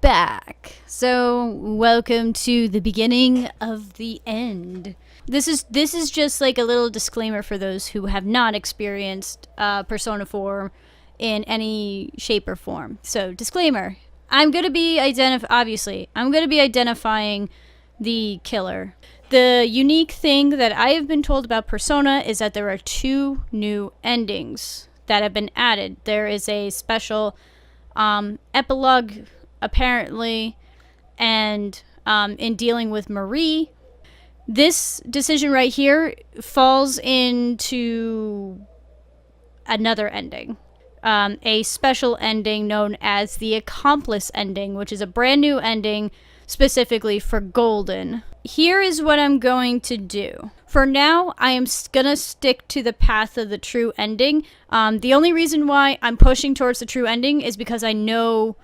back. So, welcome to the beginning of the end. This is just like a little disclaimer for those who have not experienced Persona 4 in any shape or form. So, disclaimer. I'm going to be identifying the killer. The unique thing that I have been told about Persona is that there are 2 new endings that have been added. There is a special epilogue, apparently, and in dealing with Marie. This decision right here falls into another ending. A special ending known as the Accomplice ending, which is a brand new ending specifically for Golden. Here is what I'm going to do. For now, I am gonna stick to the path of the true ending. The only reason why I'm pushing towards the true ending is because I know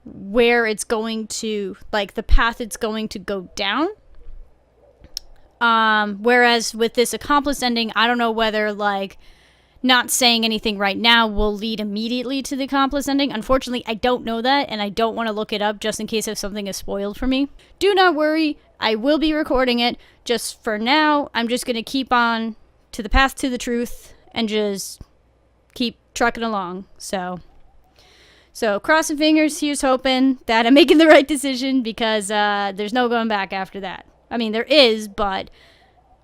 where it's going to, like, the path it's going to go down. Whereas with this Accomplice ending, I don't know whether, like, not saying anything right now will lead immediately to the Accomplice ending. Unfortunately, I don't know that, and I don't want to look it up just in case if something is spoiled for me. Do not worry, I will be recording it. Just for now, I'm just going to keep on to the path to the truth and just keep trucking along. So crossing fingers, here's hoping that I'm making the right decision, because there's no going back after that. I mean, there is, but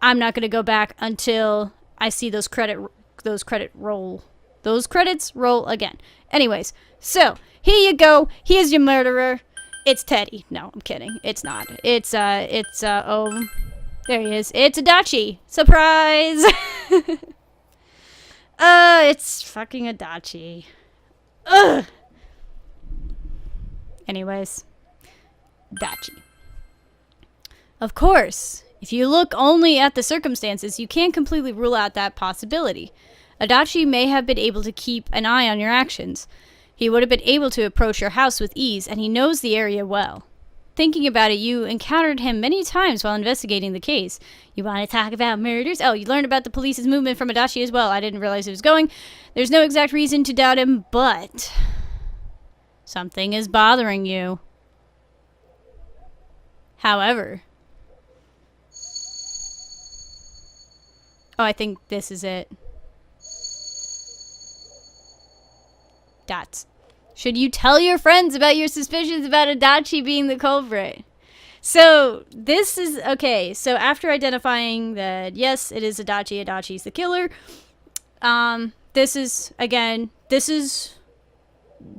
I'm not going to go back until I see those credits roll again. Anyways, so here you go. Here's your murderer. It's Teddy. No, I'm kidding. It's not. Oh, there he is. It's Adachi. Surprise! It's fucking Adachi. Ugh. Anyways, Adachi. Of course, if you look only at the circumstances, you can't completely rule out that possibility. Adachi may have been able to keep an eye on your actions. He would have been able to approach your house with ease, and he knows the area well. Thinking about it, you encountered him many times while investigating the case. You want to talk about murders? Oh, you learned about the police's movement from Adachi as well. I didn't realize it was going. There's no exact reason to doubt him, but something is bothering you. However, oh, I think this is it. Dots. Should you tell your friends about your suspicions about Adachi being the culprit? So, this is, okay, so after identifying that, yes, it is Adachi's the killer, this is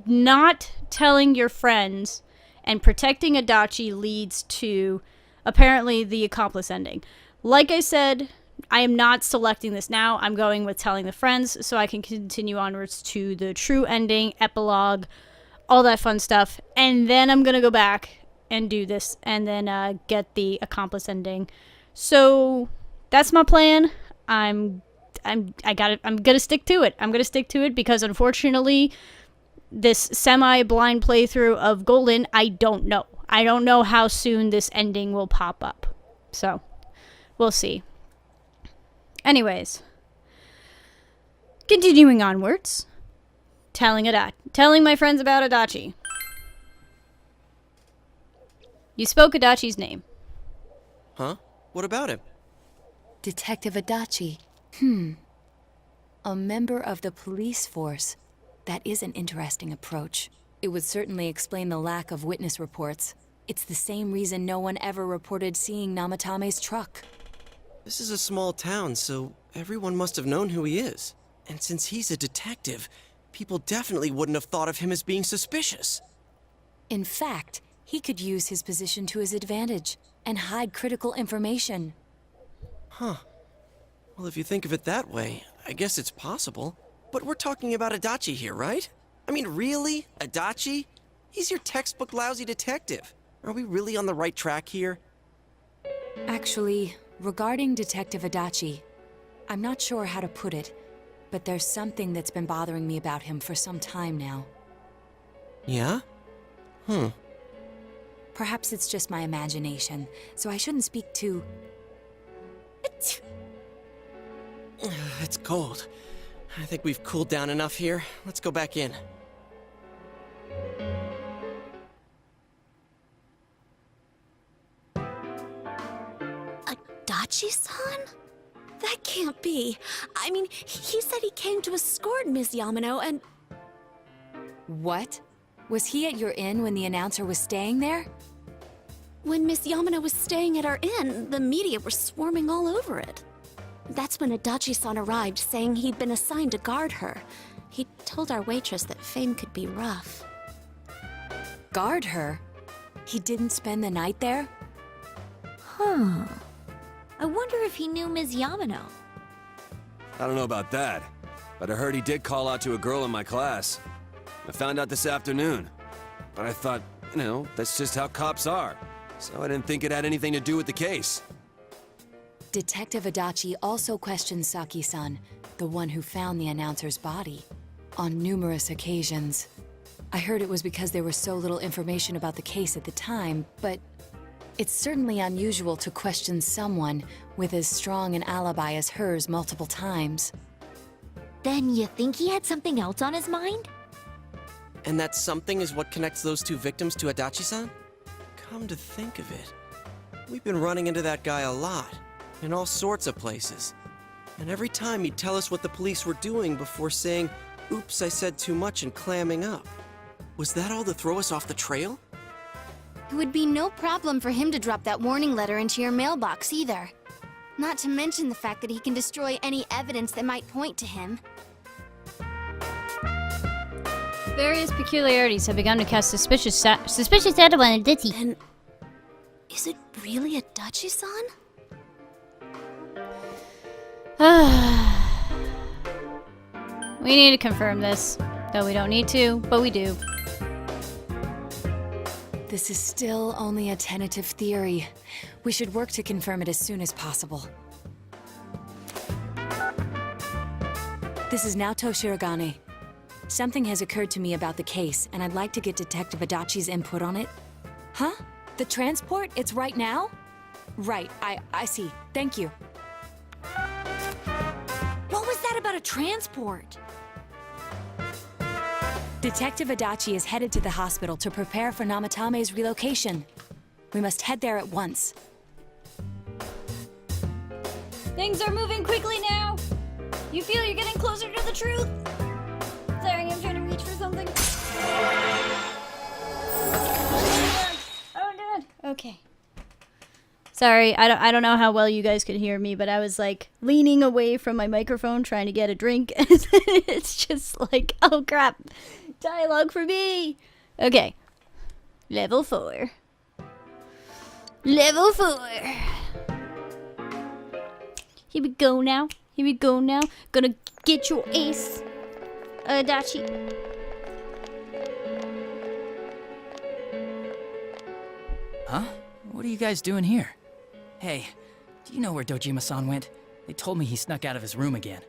not telling your friends and protecting Adachi leads to, apparently, the Accomplice ending. Like I said, I am not selecting this now. I'm going with telling the friends so I can continue onwards to the true ending, epilogue, all that fun stuff. And then I'm going to go back and do this and then get the Accomplice ending. So that's my plan. I'm going to stick to it. I'm going to stick to it because, unfortunately, this semi-blind playthrough of Golden, I don't know. I don't know how soon this ending will pop up. So we'll see. Anyways, continuing onwards, telling my friends about Adachi. You spoke Adachi's name. Huh? What about him? Detective Adachi. A member of the police force. That is an interesting approach. It would certainly explain the lack of witness reports. It's the same reason no one ever reported seeing Namatame's truck. This is a small town, so everyone must have known who he is. And since he's a detective, people definitely wouldn't have thought of him as being suspicious. In fact, he could use his position to his advantage and hide critical information. Huh. Well, if you think of it that way, I guess it's possible. But we're talking about Adachi here, right? I mean, really? Adachi? He's your textbook lousy detective. Are we really on the right track here? Actually, regarding Detective Adachi, I'm not sure how to put it, but there's something that's been bothering me about him for some time now. Yeah? Perhaps it's just my imagination, so I shouldn't speak too... It's cold. I think we've cooled down enough here. Let's go back in. Adachi-san? That can't be. I mean, he said he came to escort Miss Yamano and... What? Was he at your inn when the announcer was staying there? When Miss Yamano was staying at our inn, the media were swarming all over it. That's when Adachi-san arrived, saying he'd been assigned to guard her. He told our waitress that fame could be rough. Guard her? He didn't spend the night there? Huh. I wonder if he knew Ms. Yamano. I don't know about that, but I heard he did call out to a girl in my class. I found out this afternoon. But I thought, that's just how cops are. So I didn't think it had anything to do with the case. Detective Adachi also questioned Saki-san, the one who found the announcer's body, on numerous occasions. I heard it was because there was so little information about the case at the time, but it's certainly unusual to question someone with as strong an alibi as hers multiple times. Then you think he had something else on his mind? And that something is what connects those two victims to Adachi-san? Come to think of it, we've been running into that guy a lot, in all sorts of places. And every time he'd tell us what the police were doing before saying, "Oops, I said too much," and clamming up. Was that all to throw us off the trail? It would be no problem for him to drop that warning letter into your mailbox either. Not to mention the fact that he can destroy any evidence that might point to him. Various peculiarities have begun to cast suspicious shadow on Adachi. Then, is it really Adachi-san? We need to confirm this. Though we don't need to, but we do. This is still only a tentative theory. We should work to confirm it as soon as possible. This is Naoto Shirogane. Something has occurred to me about the case, and I'd like to get Detective Adachi's input on it. Huh? The transport? It's right now? Right, I see. Thank you. What was that about a transport? Detective Adachi is headed to the hospital to prepare for Namatame's relocation. We must head there at once. Things are moving quickly now. You feel you're getting closer to the truth? Sorry, I'm trying to reach for something. Oh, God. Okay. Sorry, I don't know how well you guys could hear me, but I was like leaning away from my microphone trying to get a drink. It's just like, oh crap. Dialogue for me. Okay. Level 4. Level 4. Here we go now. Here we go now. Gonna get your ace, Adachi. Huh? What are you guys doing here? Hey, do you know where Dojima-san went? They told me he snuck out of his room again.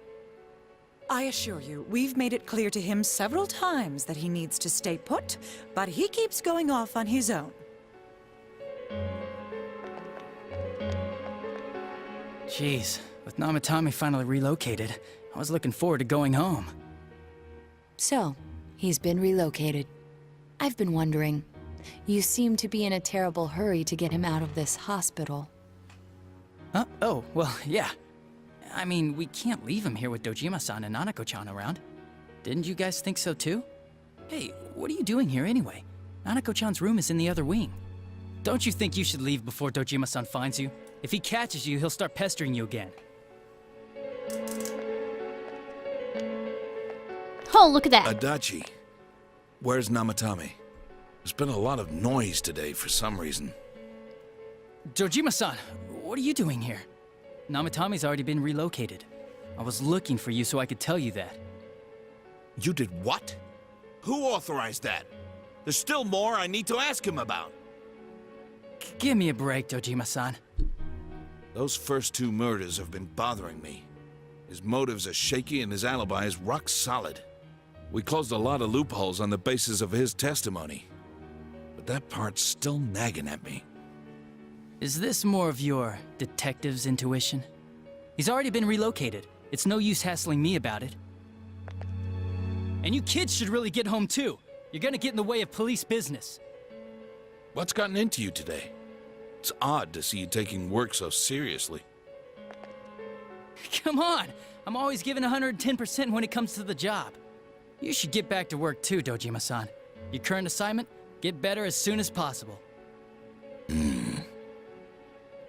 I assure you, we've made it clear to him several times that he needs to stay put, but he keeps going off on his own. Jeez, with Namatame finally relocated, I was looking forward to going home. So, he's been relocated. I've been wondering, you seem to be in a terrible hurry to get him out of this hospital. Huh? Oh, well, yeah. I mean, we can't leave him here with Dojima-san and Nanako-chan around. Didn't you guys think so too? Hey, what are you doing here anyway? Nanako-chan's room is in the other wing. Don't you think you should leave before Dojima-san finds you? If he catches you, he'll start pestering you again. Oh, look at that. Adachi, where's Namatame? There's been a lot of noise today for some reason. Dojima-san, what are you doing here? Namatame's already been relocated. I was looking for you so I could tell you that. You did what? Who authorized that? There's still more I need to ask him about. Give me a break, Dojima-san. Those first 2 murders have been bothering me. His motives are shaky and his alibi is rock solid. We closed a lot of loopholes on the basis of his testimony. But that part's still nagging at me. Is this more of your detective's intuition? He's already been relocated. It's no use hassling me about it. And you kids should really get home too. You're gonna get in the way of police business. What's gotten into you today? It's odd to see you taking work so seriously. Come on! I'm always giving 110% when it comes to the job. You should get back to work too, Dojima-san. Your current assignment? Get better as soon as possible.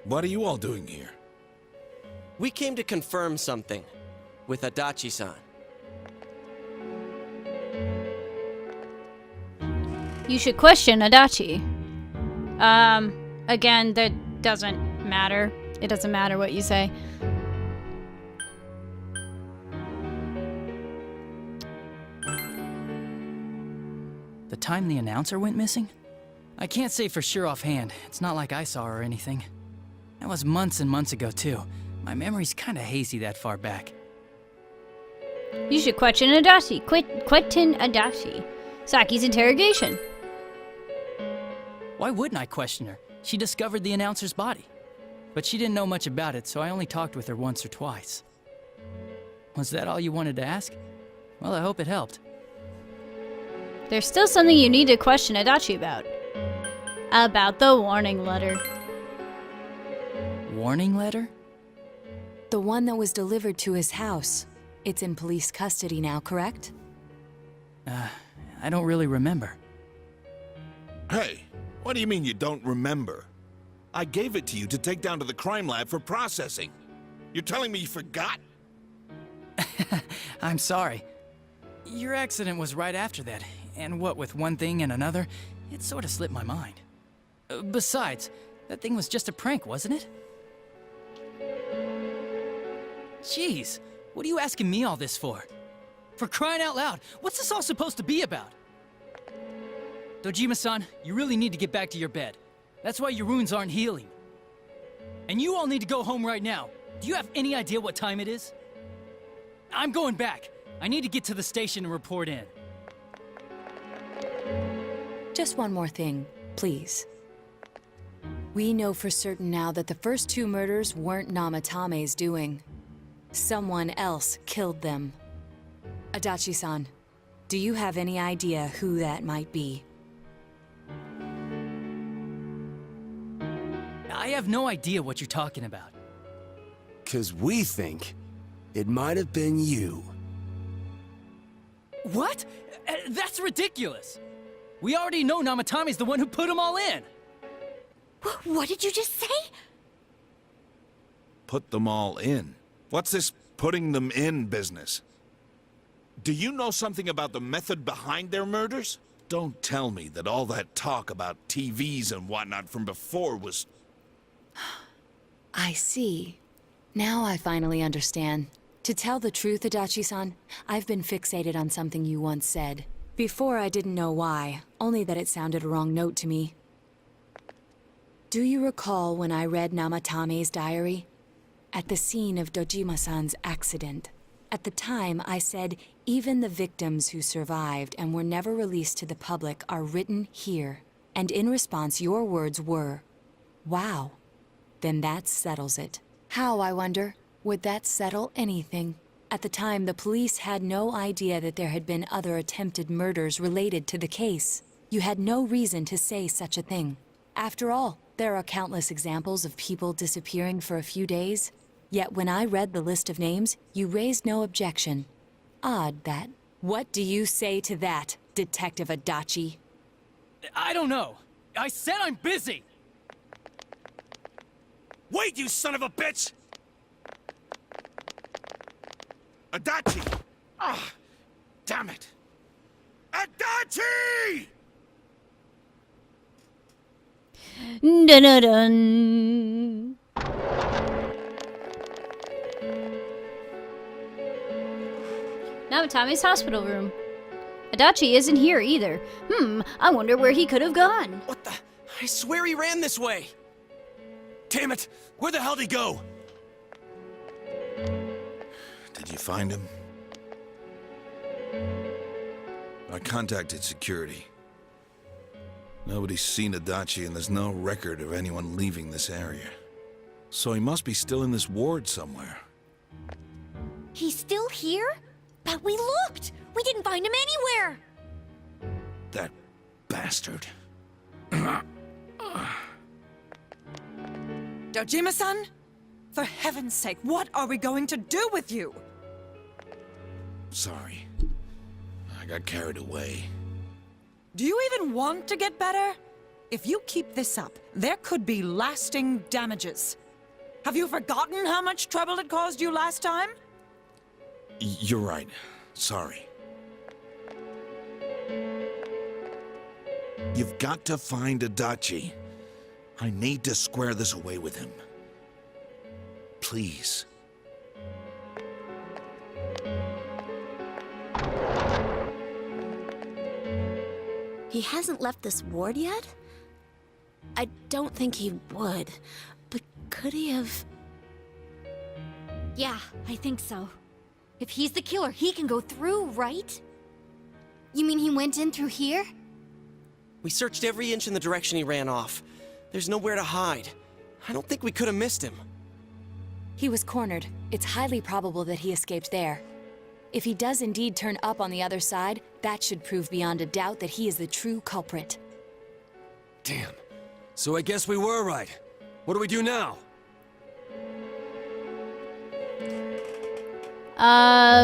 What are you all doing here? We came to confirm something with Adachi-san. You should question Adachi. Again, that doesn't matter. It doesn't matter what you say. The time the announcer went missing? I can't say for sure offhand. It's not like I saw her or anything. That was months and months ago, too. My memory's kinda hazy that far back. You should question Adachi. Question Adachi. Saki's interrogation. Why wouldn't I question her? She discovered the announcer's body. But she didn't know much about it, so I only talked with her once or twice. Was that all you wanted to ask? Well, I hope it helped. There's still something you need to question Adachi about. About the warning letter. Warning letter? The one that was delivered to his house. It's in police custody now, correct? I don't really remember. Hey, what do you mean you don't remember? I gave it to you to take down to the crime lab for processing. You're telling me you forgot? I'm sorry. Your accident was right after that, and what with one thing and another, it sort of slipped my mind. Besides, that thing was just a prank, wasn't it? Jeez, what are you asking me all this for? For crying out loud, what's this all supposed to be about? Dojima-san, you really need to get back to your bed. That's why your wounds aren't healing. And you all need to go home right now. Do you have any idea what time it is? I'm going back. I need to get to the station and report in. Just one more thing, please. We know for certain now that the first two murders weren't Namatame's doing. Someone else killed them. Adachi-san, do you have any idea who that might be? I have no idea what you're talking about. 'Cause we think it might have been you. What? That's ridiculous! We already know Namatame's the one who put them all in! What did you just say? Put them all in? What's this putting them in business? Do you know something about the method behind their murders? Don't tell me that all that talk about TVs and whatnot from before was... I see. Now I finally understand. To tell the truth, Adachi-san, I've been fixated on something you once said. Before I didn't know why, only that it sounded a wrong note to me. Do you recall when I read Namatame's diary? At the scene of Dojima-san's accident. At the time, I said, even the victims who survived and were never released to the public are written here. And in response, your words were, wow. Then that settles it. How, I wonder? Would that settle anything? At the time, the police had no idea that there had been other attempted murders related to the case. You had no reason to say such a thing. After all, there are countless examples of people disappearing for a few days. Yet when I read the list of names, you raised no objection. Odd that. What do you say to that, Detective Adachi? I don't know. I said I'm busy! Wait, you son of a bitch! Adachi! Ah, damn it! Adachi! Dun dun dun. Namatame's hospital room. Adachi isn't here either. I wonder where he could have gone. What the? I swear he ran this way. Damn it! Where the hell'd he go? Did you find him? I contacted security. Nobody's seen Adachi and there's no record of anyone leaving this area. So he must be still in this ward somewhere. He's still here? But we looked! We didn't find him anywhere! That bastard. Dojima-san? For heaven's sake, what are we going to do with you? Sorry. I got carried away. Do you even want to get better? If you keep this up, there could be lasting damages. Have you forgotten how much trouble it caused you last time? You're right. Sorry. You've got to find Adachi. I need to square this away with him. Please. He hasn't left this ward yet? I don't think he would. But could he have... Yeah, I think so. If he's the killer, he can go through, right? You mean he went in through here? We searched every inch in the direction he ran off. There's nowhere to hide. I don't think we could have missed him. He was cornered. It's highly probable that he escaped there. If he does indeed turn up on the other side, that should prove beyond a doubt that he is the true culprit. Damn. So I guess we were right. What do we do now?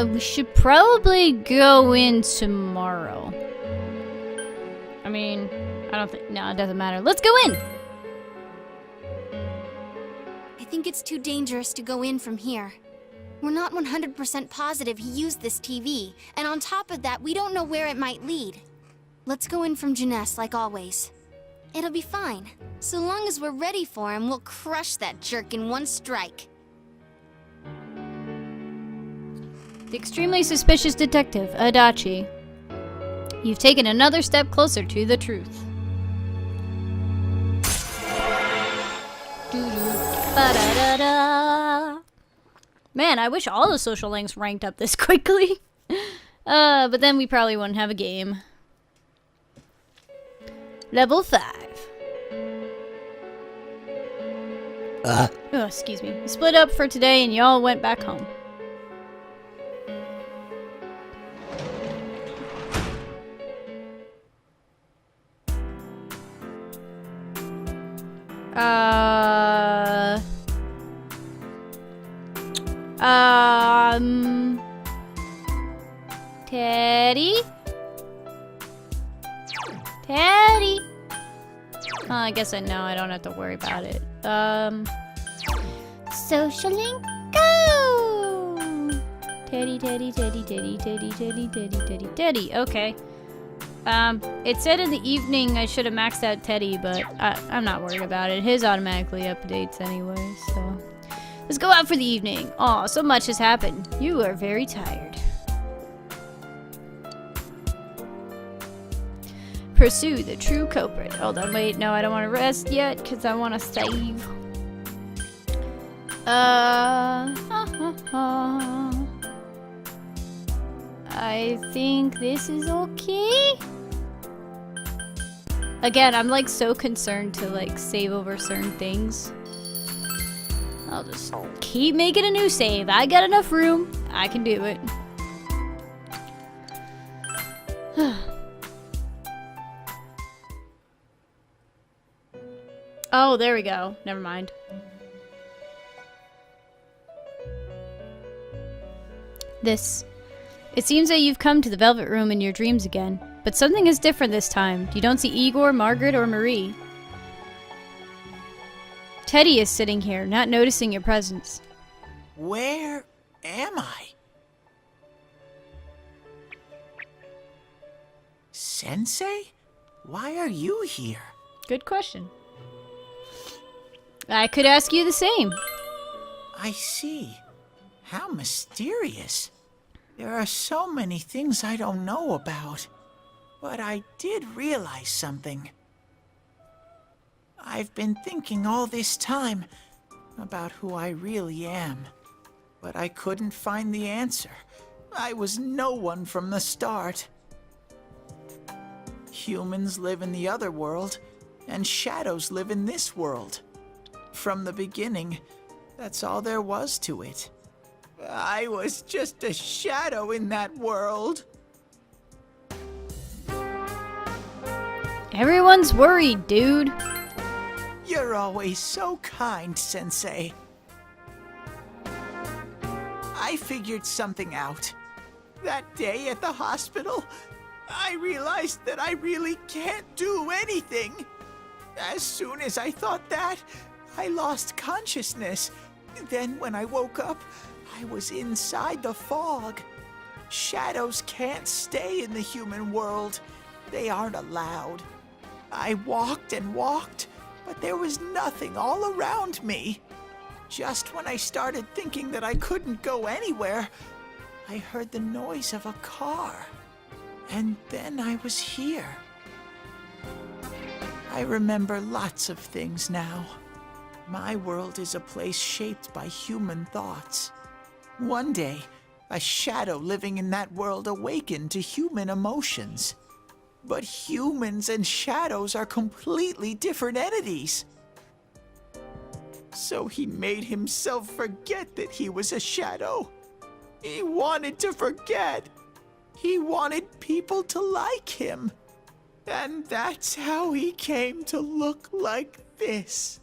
We should probably go in tomorrow. I mean, I don't think... No, it doesn't matter. Let's go in! I think it's too dangerous to go in from here. We're not 100% positive he used this TV, and on top of that, we don't know where it might lead. Let's go in from Jeunesse, like always. It'll be fine. So long as we're ready for him, we'll crush that jerk in one strike. The extremely suspicious detective, Adachi. You've taken another step closer to the truth. Ba-da-da-da. Man, I wish all the social links ranked up this quickly. But then we probably wouldn't have a game. Level 5. Oh, excuse me. We split up for today and y'all went back home. Teddy? Teddy? Oh, I guess I know. I don't have to worry about it. Social link, go! Teddy, Teddy, Teddy, Teddy, Teddy, Teddy, Teddy, Teddy, Teddy. Okay. It said in the evening I should have maxed out Teddy, but I'm not worried about it. His automatically updates anyway, so... Let's go out for the evening. Aw, so much has happened. You are very tired. Pursue the true culprit. Hold on, wait. No, I don't want to rest yet, because I want to save. I think this is okay. Again, I'm like so concerned to like save over certain things. I'll just keep making a new save. I got enough room. I can do it. Oh, there we go. Never mind. This. It seems that you've come to the Velvet Room in your dreams again. But something is different this time. You don't see Igor, Margaret, or Marie. Teddy is sitting here, not noticing your presence. Where am I? Sensei? Why are you here? Good question. I could ask you the same. I see. How mysterious. There are so many things I don't know about. But I did realize something. I've been thinking all this time about who I really am. But I couldn't find the answer. I was no one from the start. Humans live in the other world, and shadows live in this world. From the beginning, that's all there was to it. I was just a shadow in that world. Everyone's worried, dude. You're always so kind, Sensei. I figured something out. That day at the hospital, I realized that I really can't do anything. As soon as I thought that, I lost consciousness. Then when I woke up, I was inside the fog. Shadows can't stay in the human world. They aren't allowed. I walked and walked, but there was nothing all around me. Just when I started thinking that I couldn't go anywhere, I heard the noise of a car. And then I was here. I remember lots of things now. My world is a place shaped by human thoughts. One day, a shadow living in that world awakened to human emotions. But humans and shadows are completely different entities. So he made himself forget that he was a shadow. He wanted to forget. He wanted people to like him. And that's how he came to look like this.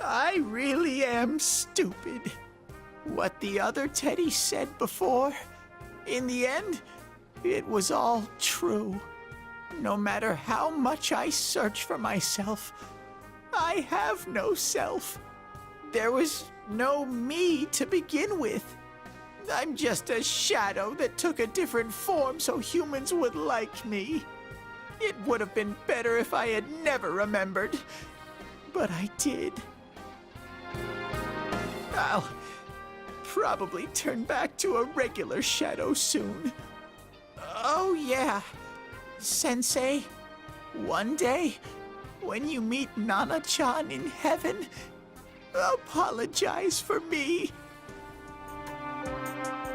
I really am stupid. What the other Teddy said before, in the end, it was all true. No matter how much I search for myself, I have no self. There was no me to begin with. I'm just a shadow that took a different form so humans would like me. It would have been better if I had never remembered, but I did. I'll probably turn back to a regular shadow soon. Oh yeah, Sensei, one day, when you meet Nana-chan in heaven, apologize for me.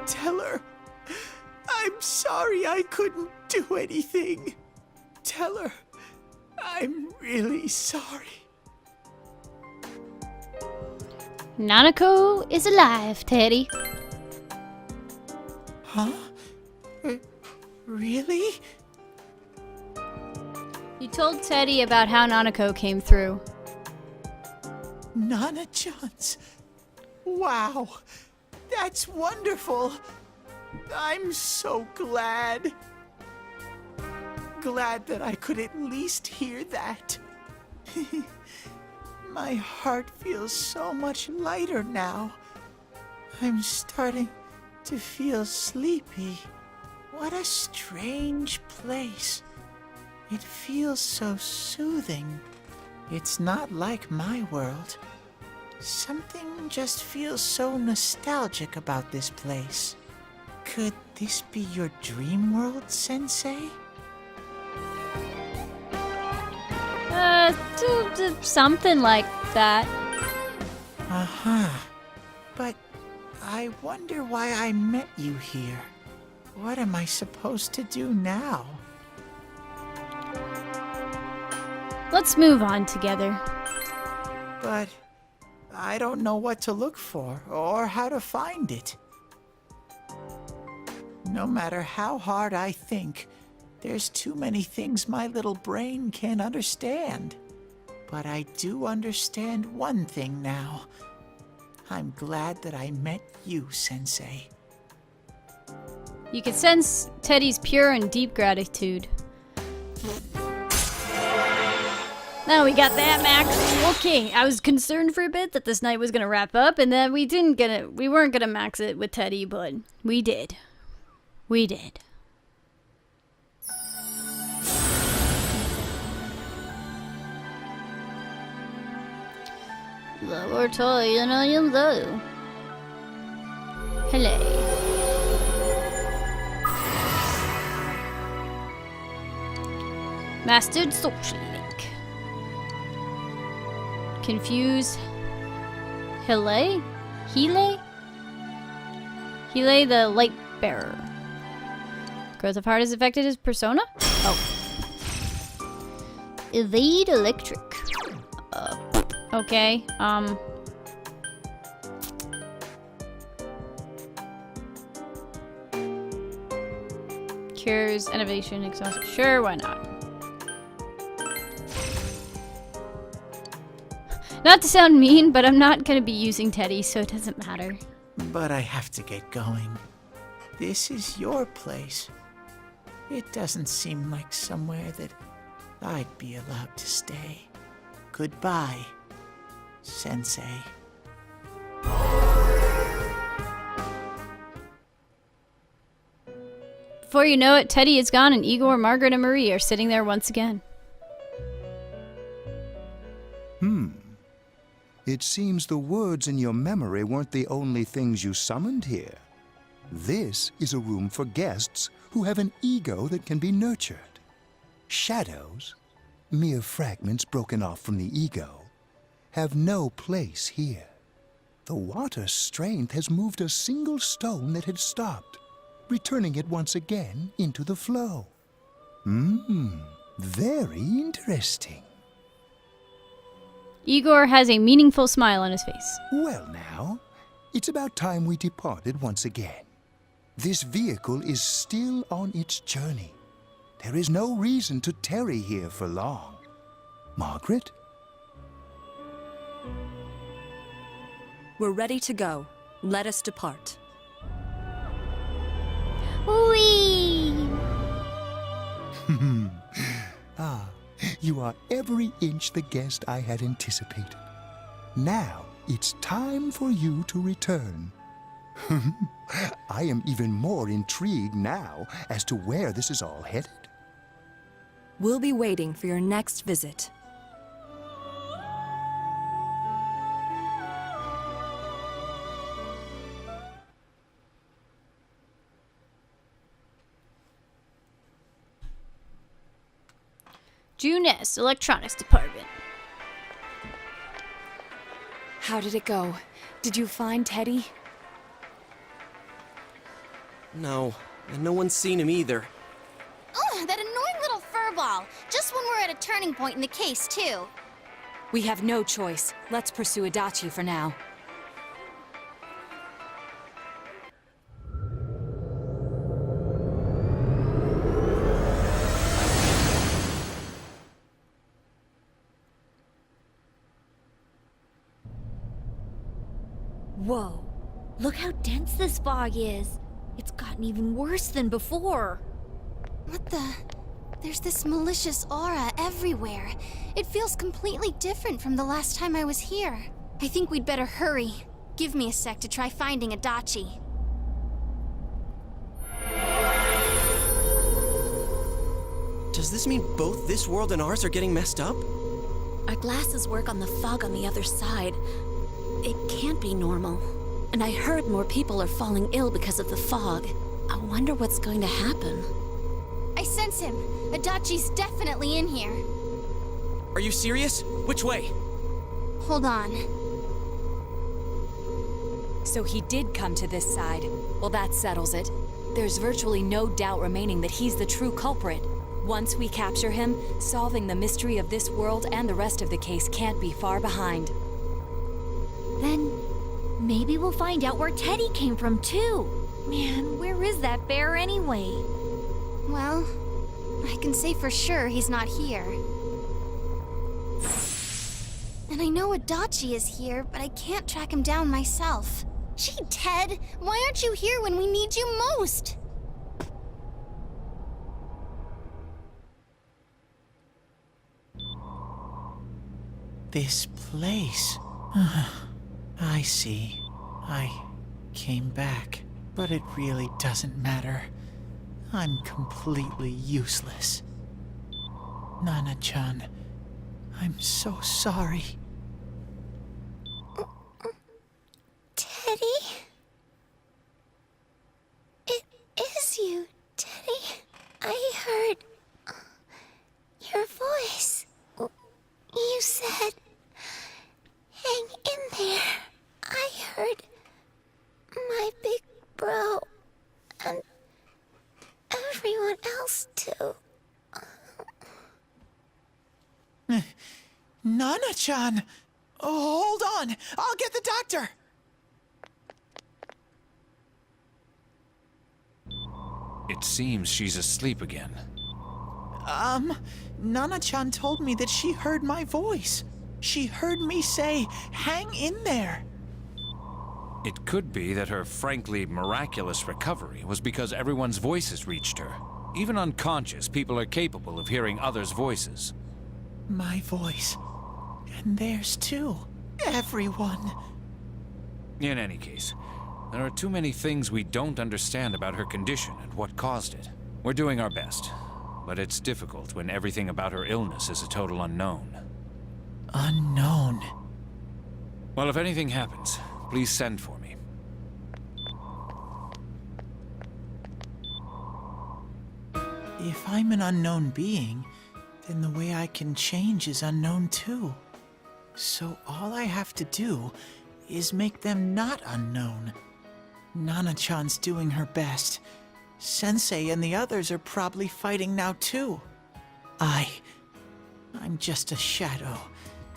Tell her, I'm sorry I couldn't do anything. Tell her, I'm really sorry. Nanako is alive, Teddy. Huh? Really? You told Teddy about how Nanako came through. Nana-chan's. Wow, that's wonderful. I'm so glad. Glad that I could at least hear that. My heart feels so much lighter now. I'm starting to feel sleepy. What a strange place. It feels so soothing. It's not like my world. Something just feels so nostalgic about this place. Could this be your dream world, Sensei? Something like that. Uh-huh. But I wonder why I met you here. What am I supposed to do now? Let's move on together. But I don't know what to look for or how to find it. No matter how hard I think, there's too many things my little brain can't understand. But I do understand one thing now. I'm glad that I met you, Sensei. You can sense Teddy's pure and deep gratitude. Now we got that max. Okay, I was concerned for a bit that this night was gonna wrap up, and then we weren't gonna max it with Teddy, but we did. We did. Lower toy and I am low. Hello. Mastered social link. Confuse Hele? Hele the light bearer. Growth of heart is affected as persona? Oh. Evade electric. Okay, Cures, innovation, exhaustion. Sure, why not? Not to sound mean, but I'm not gonna be using Teddy, so it doesn't matter. But I have to get going. This is your place. It doesn't seem like somewhere that I'd be allowed to stay. Goodbye, Sensei. Before you know it, Teddy is gone and Igor, Margaret, and Marie are sitting there once again. It seems the words in your memory weren't the only things you summoned here. This is a room for guests who have an ego that can be nurtured. Shadows, mere fragments broken off from the ego, have no place here. The water's strength has moved a single stone that had stopped, returning it once again into the flow. Very interesting. Igor has a meaningful smile on his face. Well now, it's about time we departed once again. This vehicle is still on its journey. There is no reason to tarry here for long. Margaret? We're ready to go. Let us depart. Whee! You are every inch the guest I had anticipated. Now it's time for you to return. I am even more intrigued now as to where this is all headed. We'll be waiting for your next visit. June S., Electronics Department. How did it go? Did you find Teddy? No, and no one's seen him either. Oh, that annoying little furball. Just when we're at a turning point in the case, too. We have no choice. Let's pursue Adachi for now. Whoa. Look how dense this fog is. It's gotten even worse than before. What the? There's this malicious aura everywhere. It feels completely different from the last time I was here. I think we'd better hurry. Give me a sec to try finding Adachi. Does this mean both this world and ours are getting messed up? Our glasses work on the fog on the other side. It can't be normal. And I heard more people are falling ill because of the fog. I wonder what's going to happen. I sense him. Adachi's definitely in here. Are you serious? Which way? Hold on. So he did come to this side. Well, that settles it. There's virtually no doubt remaining that he's the true culprit. Once we capture him, solving the mystery of this world and the rest of the case can't be far behind. Then maybe we'll find out where Teddy came from, too. Man, where is that bear anyway? Well, I can say for sure he's not here. And I know Adachi is here, but I can't track him down myself. Gee, Ted, why aren't you here when we need you most? This place. I see. I came back, but it really doesn't matter. I'm completely useless. Nana-chan, I'm so sorry. Teddy? It is you, Teddy. I heard your voice. You said, hang in there. I heard my big bro and everyone else too. Nana-chan! Oh, hold on! I'll get the doctor! It seems she's asleep again. Nana-chan told me that she heard my voice. She heard me say, hang in there. It could be that her frankly miraculous recovery was because everyone's voices reached her. Even unconscious, people are capable of hearing others' voices. My voice. And theirs too. Everyone. In any case, there are too many things we don't understand about her condition and what caused it. We're doing our best, but it's difficult when everything about her illness is a total unknown. Unknown. Well, if anything happens, please send for me. If I'm an unknown being, then the way I can change is unknown too. So all I have to do is make them not unknown. Nana-chan's doing her best. Sensei and the others are probably fighting now too. I'm just a shadow.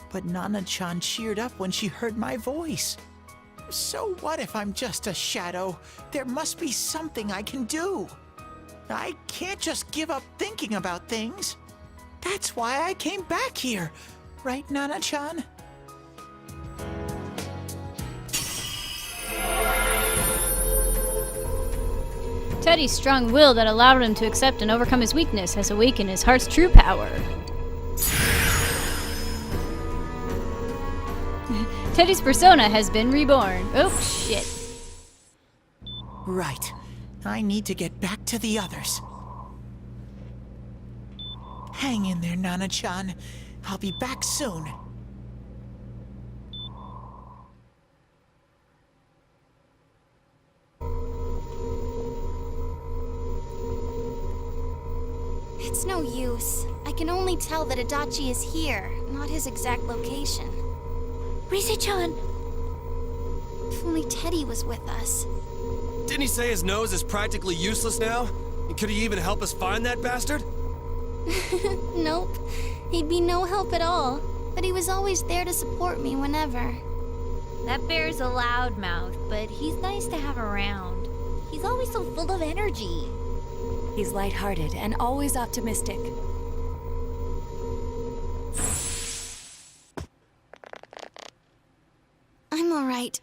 But Nana-chan cheered up when she heard my voice. So what if I'm just a shadow? There must be something I can do. I can't just give up thinking about things. That's why I came back here. Right, Nana-chan? Teddy's strong will that allowed him to accept and overcome his weakness has awakened his heart's true power. Teddy's persona has been reborn. Oh, shit. Right. I need to get back to the others. Hang in there, Nana-chan. I'll be back soon. It's no use. I can only tell that Adachi is here, not his exact location. Rise-chan! If only Teddy was with us. Didn't he say his nose is practically useless now? And could he even help us find that bastard? Nope. He'd be no help at all. But he was always there to support me whenever. That bear's a loudmouth, but he's nice to have around. He's always so full of energy. He's lighthearted and always optimistic. I'm alright.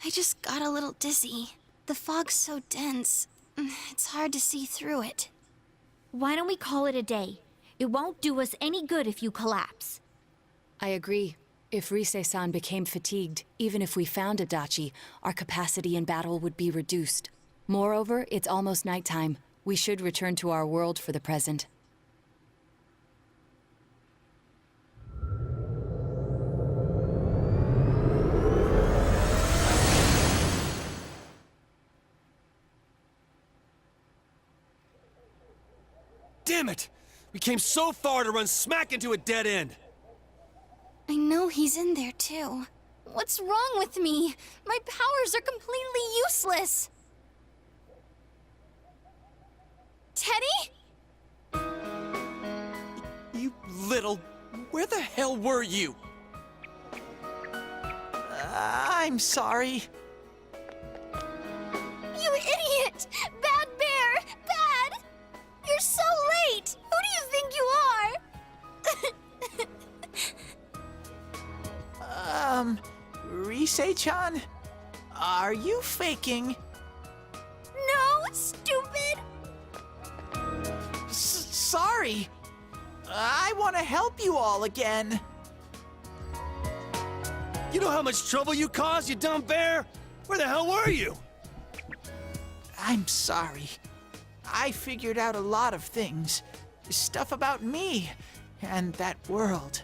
I just got a little dizzy. The fog's so dense, it's hard to see through it. Why don't we call it a day? It won't do us any good if you collapse. I agree. If Rise-san became fatigued, even if we found Adachi, our capacity in battle would be reduced. Moreover, it's almost nighttime. We should return to our world for the present. Damn it! We came so far to run smack into a dead end! I know he's in there too. What's wrong with me? My powers are completely useless. Teddy? You little... Where the hell were you? I'm sorry. You idiot! Bad bear! Bad! You're so late! Who do you think you are? Rise-chan? Are you faking? No, stupid! Sorry. I want to help you all again. You know how much trouble you caused, you dumb bear? Where the hell were you? I'm sorry. I figured out a lot of things. Stuff about me and that world.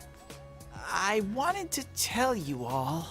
I wanted to tell you all.